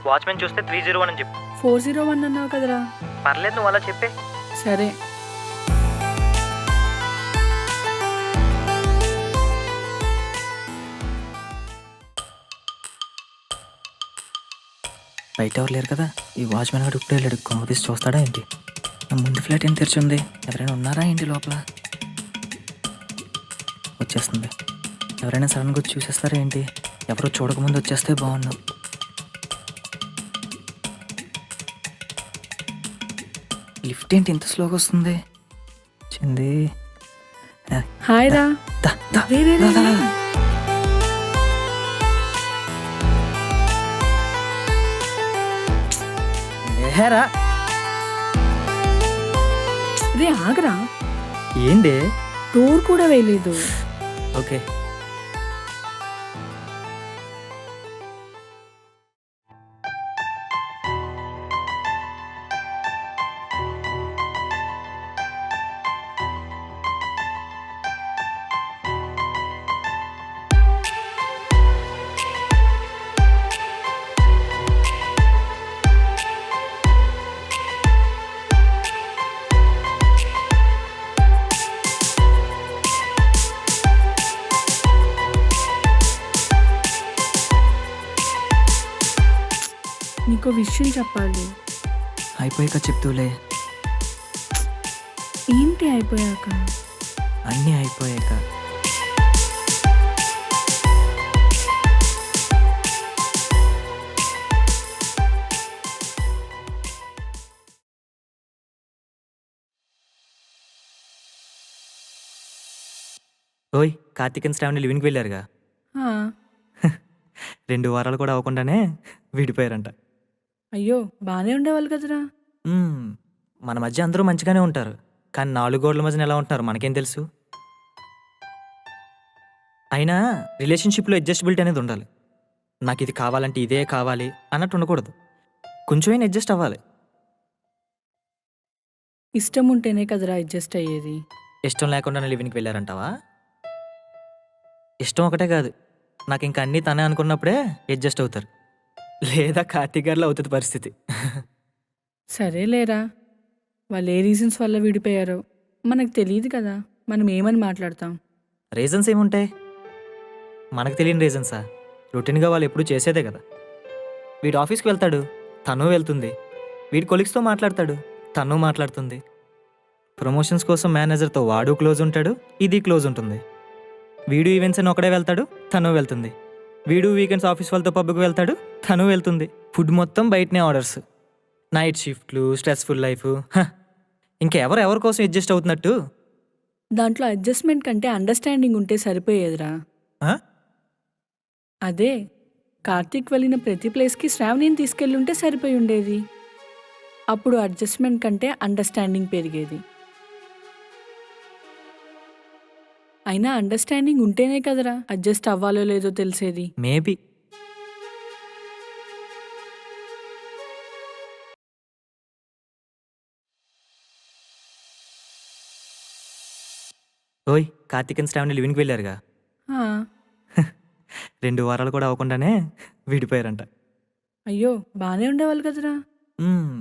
Watchman చూస్తే 301 అని చెప్పు. 401 అన్నావు కదరా. పర్లేదు, నువ్వు అలా చెప్పే. సరే. బయట ఎవరు లేరు కదా, ఈ వాచ్మెన్ గారు ఇప్పుడు వెళ్ళాడు. ఆఫీస్ చూస్తాడా ఏంటి? నా ముందు ఫ్లాట్ ఏం తెరిచింది? ఎవరైనా ఉన్నారా ఏంటి లోపల? వచ్చేస్తుంది. ఎవరైనా సడన్గా వచ్చి చూసేస్తారా ఏంటి? ఎవరో చూడకముందు వచ్చేస్తే బాగున్నాం. లిఫ్ట్ ఏంటి ఇంత స్లోగా వస్తుంది? చింది. హాయ్ రా. దా, దా, రే, రే, రే, దా, దా, రే. దా. ఏరా రే ఆగరా. ఏంది? డోర్ కూడా వేయలేదు. ఓకే. నీకు విషయం చెప్పాలి. అయిపోయాక చెప్తూలే. ఏంటి అయిపోయాక? అన్నీ అయిపోయాక. ఓయ్, కార్తీక్ అండ్ శ్రావణి లివింగ్కి వెళ్ళారుగా. ఆ, 2 వారాలు కూడా అవ్వకుండానే విడిపోయారంట. అయ్యో బాగానే ఉండేవాళ్ళు కదరా. మ్మ్. మన మధ్య అందరూ మంచిగానే ఉంటారు, కానీ 4 గోడల మధ్యన ఎలా ఉంటున్నారు మనకేం తెలుసు? అయినా రిలేషన్షిప్లో అడ్జస్టబిలిటీ అనేది ఉండాలి. నాకు ఇది కావాలంటే ఇదే కావాలి అన్నట్టు ఉండకూడదు. కొంచెమైనా అడ్జస్ట్ అవ్వాలి. ఇష్టం ఉంటేనే కదరా అడ్జస్ట్ అయ్యేది. ఇష్టం లేకుండానే లివింగ్కి వెళ్ళారంటావా? ఇష్టం ఒకటే కాదు, నాకు ఇంకా అన్నీ తనే అనుకున్నప్పుడే అడ్జస్ట్ అవుతారు. లేదా కార్తీక్ గారిలో అవుతుంది పరిస్థితి. సరే లేరా, వాళ్ళు ఏ రీజన్స్ వల్ల విడిపోయారో మనకు తెలియదు కదా, మనం ఏమని మాట్లాడతాం. రీజన్స్ ఏముంటాయి? మనకు తెలియని రీజన్సా? రొటీన్గా వాళ్ళు ఎప్పుడూ చేసేదే కదా. వీడు ఆఫీస్కి వెళ్తాడు, తను వెళ్తుంది. వీడి కొలీగ్స్తో మాట్లాడతాడు, తను మాట్లాడుతుంది. ప్రమోషన్స్ కోసం మేనేజర్తో వాడు క్లోజ్ ఉంటాడు, ఇది క్లోజ్ ఉంటుంది. వీడు ఈవెంట్స్ అని ఒకడే వెళ్తాడు, తను వెళ్తుంది. వీడు వీకెండ్స్ ఆఫీస్ వాళ్ళతో పబ్కి వెళ్తాడు, తను వెళ్తుంది. ఫుడ్ మొత్తం బయటనే ఆర్డర్స్, నైట్ షిఫ్ట్లు, స్ట్రెస్ఫుల్ లైఫ్. ఇంకా ఎవరి కోసం అడ్జస్ట్ అవుతున్నట్టు? దాంట్లో అడ్జస్ట్మెంట్ కంటే అండర్స్టాండింగ్ ఉంటే సరిపోయేదిరా. ఆ? అదే కార్తీక్ వెళ్ళిన ప్రతి ప్లేస్కి శ్రావణిని తీసుకెళ్ళుంటే సరిపోయి ఉండేది. అప్పుడు అడ్జస్ట్మెంట్ కంటే అండర్స్టాండింగ్ పెరిగేది. అయినా అండర్స్టాండింగ్ ఉంటేనే కదరా అడ్జస్ట్ అవ్వాలో లేదో తెలిసేది. మేబీ. ఓయ్, కార్తీక్ అండ్ శ్రావణి లివింగ్కి వెళ్ళారుగా. ఆ, 2 వారాలు కూడా అవ్వకుండానే విడిపోయారంట. అయ్యో బాగానే ఉండేవాళ్ళు కదరా. మ్మ్.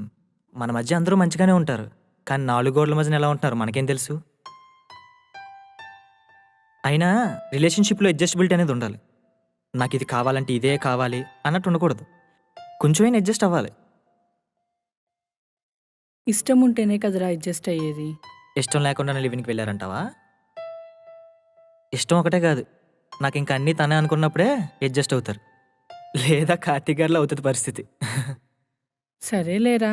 మన మధ్య అందరూ మంచిగానే ఉంటారు, కానీ 4 గోడల మధ్యన ఎలా ఉంటున్నారు మనకేం తెలుసు? అయినా రిలేషన్షిప్లో అడ్జస్టబిలిటీ అనేది ఉండాలి. నాకు ఇది కావాలంటే ఇదే కావాలి అన్నట్టు ఉండకూడదు. కొంచెమైనా అడ్జస్ట్ అవ్వాలి. ఇష్టం ఉంటేనే కదరా అడ్జస్ట్ అయ్యేది. ఇష్టం లేకుండానే లివింగ్కి వెళ్ళారంటావా? ఇష్టం ఒకటే కాదు, నాకు ఇంకా అన్నీ తనే అనుకున్నప్పుడే అడ్జస్ట్ అవుతారు. లేదా కార్తీక్ గారిలో అవుతుంది పరిస్థితి. సరే లేరా,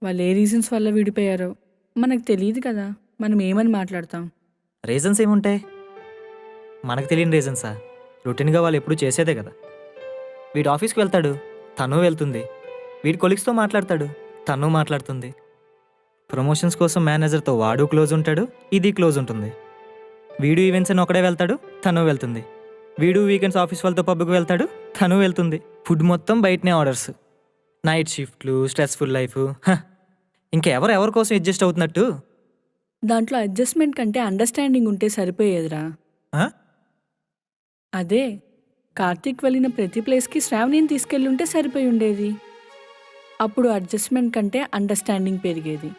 వాళ్ళు ఏ రీజన్స్ వల్ల విడిపోయారో మనకు తెలియదు కదా, మనం ఏమని మాట్లాడతాం. రీజన్స్ ఏముంటాయి? మనకు తెలియని రీజన్సా? రొటీన్గా వాళ్ళు ఎప్పుడూ చేసేదే కదా. వీడు ఆఫీస్కి వెళ్తాడు, తను వెళ్తుంది. వీడి కొలీగ్స్తో మాట్లాడతాడు, తను మాట్లాడుతుంది. ప్రమోషన్స్ కోసం మేనేజర్తో వాడు క్లోజ్ ఉంటాడు, ఇది క్లోజ్ ఉంటుంది. వీడు ఈవెంట్స్ అని ఒకడే వెళ్తాడు, తను వెళ్తుంది. వీడు వీకెండ్స్ ఆఫీస్ వాళ్ళతో పబ్కి వెళ్తాడు, తను వెళ్తుంది. ఫుడ్ మొత్తం బయటనే ఆర్డర్స్, నైట్ షిఫ్ట్లు, స్ట్రెస్ఫుల్ లైఫ్. ఇంకా ఎవరి కోసం అడ్జస్ట్ అవుతున్నట్టు? దాంట్లో అడ్జస్ట్మెంట్ కంటే అండర్స్టాండింగ్ ఉంటే సరిపోయేదిరా. ఆ? అదే కార్తీక్ వెళ్ళిన ప్రతి ప్లేస్కి శ్రావణిని తీసుకెళ్ళి ఉంటే సరిపోయి ఉండేది. అప్పుడు అడ్జస్ట్మెంట్ కంటే అండర్స్టాండింగ్ పెరిగేది.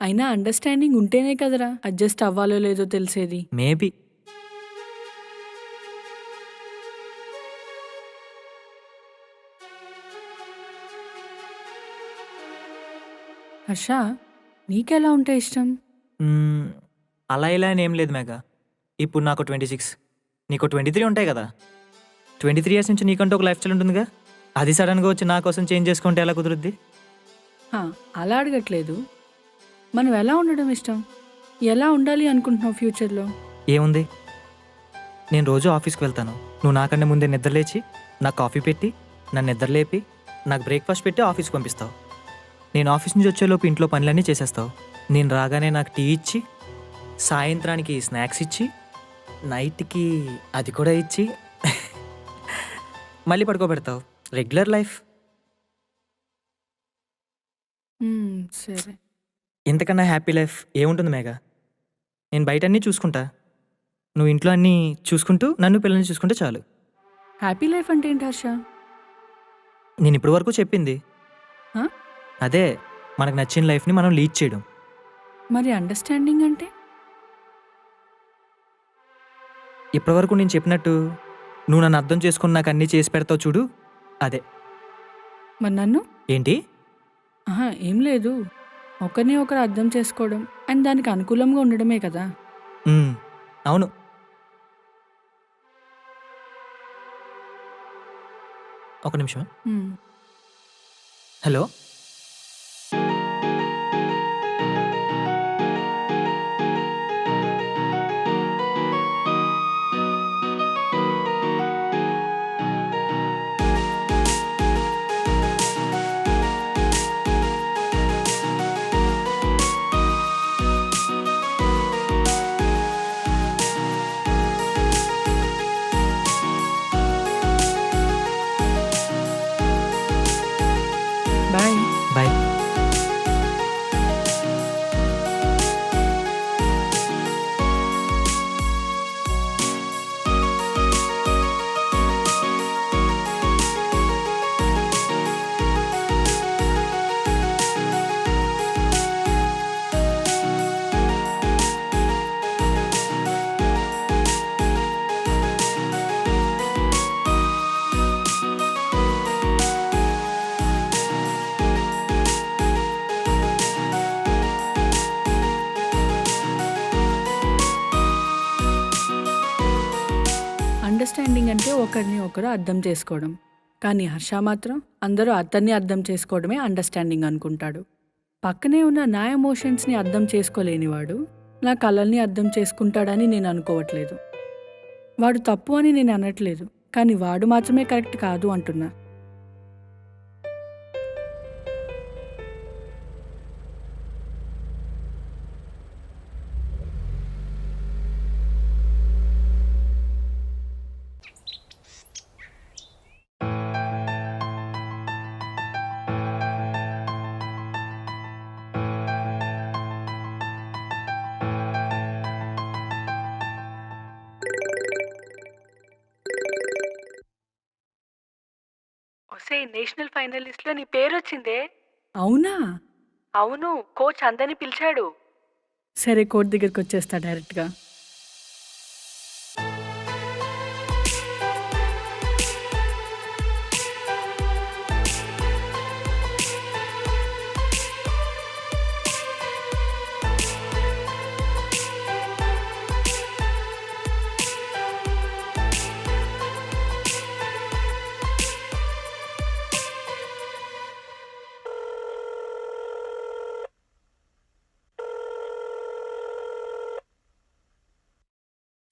అయినా అండర్స్టాండింగ్ ఉంటేనే కదరా అడ్జస్ట్ అవ్వాలో లేదో తెలిసేది. మేబీ. హర్ష, నీకెలా ఉంటే ఇష్టం? అలా ఇలా అని ఏం లేదు మేఘ. ఇప్పుడు నాకు 26, నీకు 23 ఉంటాయి కదా. 23 ఇయర్స్ నుంచి నీకంటూ ఒక లైఫ్ స్టైల్ ఉంటుందిగా. అది సడన్గా వచ్చి నా కోసం చేంజ్ చేసుకుంటే ఎలా కుదురుద్ది? హా, అలా అడగట్లేదు. మనం ఎలా ఉండడం ఇష్టం? ఎలా ఉండాలి అనుకుంటున్నావు ఫ్యూచర్లో? ఏముంది, నేను రోజు ఆఫీస్కి వెళ్తాను. నువ్వు నాకన్నా ముందే నిద్రలేచి నాకు కాఫీ పెట్టి నన్ను నిద్రలేపి నాకు బ్రేక్ఫాస్ట్ పెట్టి ఆఫీస్కి పంపిస్తావు. నేను ఆఫీస్ నుంచి వచ్చేలోపు ఇంట్లో పనులన్నీ చేసేస్తావు. నేను రాగానే నాకు టీ ఇచ్చి, సాయంత్రానికి స్నాక్స్ ఇచ్చి, నైట్కి అది కూడా ఇచ్చి మళ్ళీ పడుకోబెడతావు. Regular life. సరే. ఇంతకన్నా హ్యాపీ లైఫ్ ఏముంటుంది మేఘ? నేను బయట అన్నీ చూసుకుంటా, నువ్వు ఇంట్లో అన్నీ చూసుకుంటూ నన్ను పిల్లల్ని చూసుకుంటే చాలు. హ్యాపీ లైఫ్ అంటే ఏంటి హర్ష? నేను ఇప్పటి వరకు చెప్పింది హా? అదే, మనకు నచ్చిన లైఫ్ని మనం లీడ్ చేయడం. మరి అండర్స్టాండింగ్ అంటే? ఇప్పటి వరకు నేను చెప్పినట్టు నువ్వు నన్ను అర్థం చేసుకుని నాకు అన్నీ చేసి పెడతావు చూడు, అదే. మరి నన్ను? ఏంటి? ఏం లేదు. ఒకరిని ఒకరు అర్థం చేసుకోవడం అండ్ దానికి అనుకూలంగా ఉండడమే కదా. అవును. ఒక నిమిషం. హలో. బాయ్. బాయ్. అండర్స్టాండింగ్ అంటే ఒకరిని ఒకరు అర్థం చేసుకోవడం. కానీ హర్ష మాత్రం అందరూ అతన్ని అర్థం చేసుకోవడమే అండర్స్టాండింగ్ అనుకుంటాడు. పక్కనే ఉన్న నా ఎమోషన్స్ని అర్థం చేసుకోలేనివాడు నా కళల్ని అర్థం చేసుకుంటాడని నేను అనుకోవట్లేదు. వాడు తప్పు అని నేను అనట్లేదు, కానీ వాడు మాత్రమే కరెక్ట్ కాదు అంటున్నా. నేషనల్ ఫైనలిస్ట్ లో నీ పేరు వచ్చిందే. అవునా? అవును, కోచ్ అందరిని పిలిచాడు. సరే, కోచ్ దగ్గరికి వచ్చేస్తా డైరెక్ట్గా.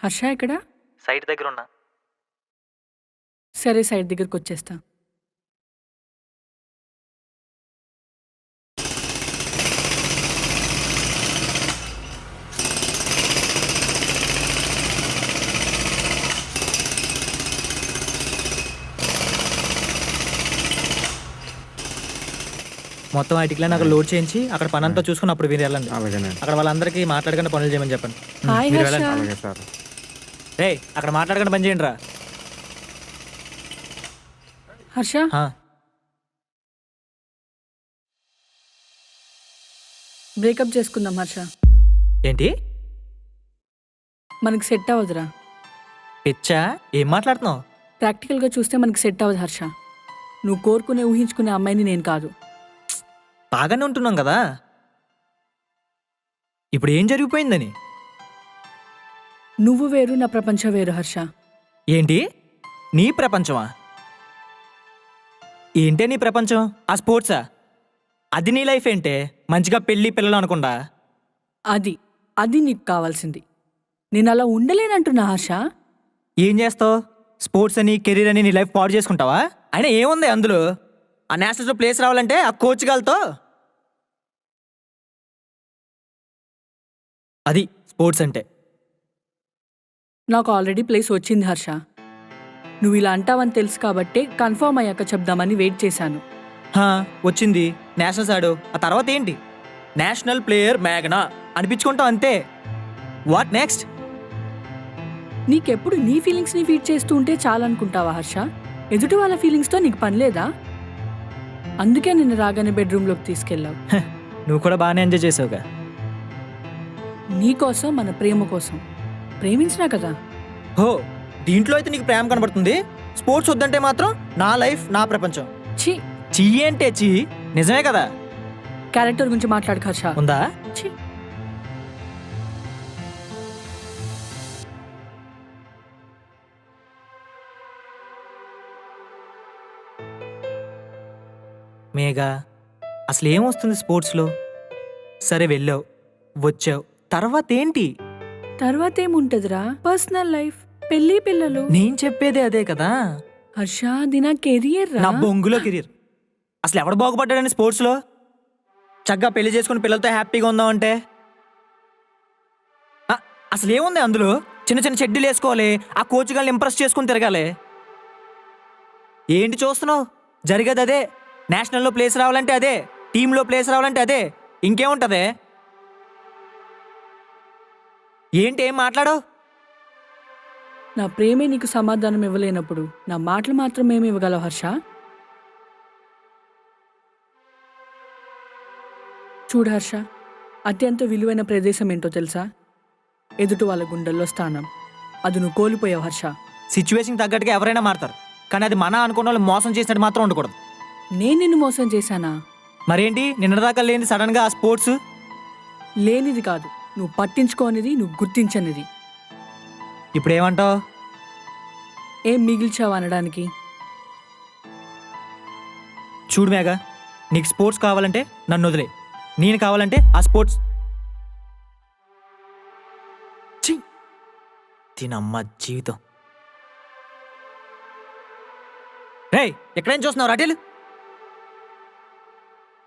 హర్ష ఎక్కడా? సైట్ దగ్గర ఉన్నా. సరే, సైట్ దగ్గరికి వచ్చేస్తా. మొత్తం ఐటిక్లో నాకు లోడ్ చేయించి అక్కడ పని అంతా చూసుకుని అప్పుడు మీరు వెళ్ళండి. అలాగేనండి. అక్కడ వాళ్ళందరికీ మాట్లాడకుండా పనులు చేయమని చెప్పండి. హాయ్ మీరు హర్ష. వెళ్ళండి. అలాగే సార్. రే అక్కడ మాట్లాడకుండా పని చేయండి రా. హర్ష బ్రేకప్ చేసుకుందాం హర్ష. ఏంటి మనకి సెట్ అవ్వదురా. పిచ్చా? ఏం మాట్లాడుతున్నావు? ప్రాక్టికల్గా చూస్తే మనకి సెట్ అవ్వదు హర్ష. నువ్వు కోరుకునే ఊహించుకునే అమ్మాయిని నేను కాదు. బాగానే ఉంటున్నాం కదా, ఇప్పుడు ఏం జరిగిపోయిందని? నువ్వు వేరు, నా ప్రపంచం వేరు హర్ష. ఏంటి నీ ప్రపంచమా? ఏంటే నీ ప్రపంచం? ఆ స్పోర్ట్సా? అది నీ లైఫ్ ఏంటే? మంచిగా పెళ్ళి పిల్లలు అనకుండా. అది అది నీకు కావాల్సింది. నేను అలా ఉండలేనంటున్నా హర్ష. ఏం చేస్తావు? స్పోర్ట్స్ అని కెరీర్ అని నీ లైఫ్ పాడు చేసుకుంటావా? అయినా ఏముంది అందులో? ఆ నేషనల్స్లో ప్లేస్ రావాలంటే ఆ కోచ్ గాలతో అది స్పోర్ట్స్ అంటే. నాకు ఆల్రెడీ ప్లేస్ వచ్చింది హర్ష. నువ్వు ఇలా అంటావని తెలుసు కాబట్టే కన్ఫర్మ్ అయ్యాక చెప్దామని వెయిట్ చేశాను. వచ్చింది, నేషనల్స్ ఆడు, ఆ తర్వాత ఏంటి? నేషనల్ ప్లేయర్ మేఘనా అనిపించుకుంటావు అంతే. What next? నీకెప్పుడు నీ ఫీలింగ్స్ని ఫీడ్ చేస్తూ ఉంటే చాలనుకుంటావా హర్ష? ఎదుటి వాళ్ళ ఫీలింగ్స్తో నీకు పని లేదా? అందుకే నిన్ను రాగానే బెడ్రూమ్లోకి తీసుకెళ్ళావు. నువ్వు కూడా బాగానే ఎంజాయ్ చేసావుగా. నీకోసం, మన ప్రేమ కోసం. ప్రేమించినా కదా. హో, దీంట్లో అయితే నీకు ప్రేమ కనబడుతుంది. స్పోర్ట్స్ వద్దంటే మాత్రం నా లైఫ్ నా ప్రపంచం. ఛీ, చీ అంటే చీ, నిజమే కదా. క్యారెక్టర్ గురించి మాట్లాడు హర్ష. ఉందా? ఛీ. మేఘా, అసలు ఏమొస్తుంది స్పోర్ట్స్లో? సరే వెళ్ళావు, వచ్చావు, తర్వాత ఏంటి? తర్వాత ఏముంటదిరా? పర్సనల్ లైఫ్, పెళ్లి పిల్లలు. నేను చెప్పేదే అదే కదా. హర్ష, అది నా కెరియర్ రా. నా బొంగులో కెరీర్. అసలు ఎవడు బాగుపడ్డాడని స్పోర్ట్స్లో? చక్కగా పెళ్లి చేసుకుని పిల్లలతో హ్యాపీగా ఉందామంటే అసలు ఏముంది అందులో? చిన్న చిన్న చెడ్డీలు వేసుకోవాలి, ఆ కోచ్ గాల్ని ఇంప్రెస్ చేసుకుని తిరగాలి. ఏంటి చూస్తున్నావు? జరిగేది అదే. నేషనల్లో ప్లేస్ రావాలంటే అదే, టీంలో ప్లేస్ రావాలంటే అదే. ఇంకేముంటదే? ఏంటి ఏం మాట్లాడవు? నా ప్రేమే నీకు సమాధానం ఇవ్వలేనప్పుడు నా మాటలు మాత్రం ఏమి ఇవ్వగలవు హర్ష? చూడు హర్ష, అత్యంత విలువైన ప్రదేశం ఏంటో తెలుసా? ఎదుటి వాళ్ళ గుండెల్లో స్థానం. అది నువ్వు కోల్పోయావు హర్ష. సిచ్యువేషన్ తగ్గట్టుగా ఎవరైనా మారుతారు, కానీ అది మన అనుకున్న వాళ్ళు మోసం చేసినట్టు మాత్రం ఉండకూడదు. నేను నిన్ను మోసం చేశానా? మరేంటి నిన్నదాకా లేని సడన్గా ఆ స్పోర్ట్స్? లేనిది కాదు, నువ్వు పట్టించుకోనిది, నువ్వు గుర్తించనిది. ఇప్పుడేమంటావు? ఏం మిగిల్చావు అనడానికి? చూడు మేఘా, నీకు స్పోర్ట్స్ కావాలంటే నన్ను వదిలే, నేను కావాలంటే ఆ స్పోర్ట్స్. తినమ్మ జీవితం. రేయ్, ఎక్కడేం చూస్తున్నావు? రాటేలు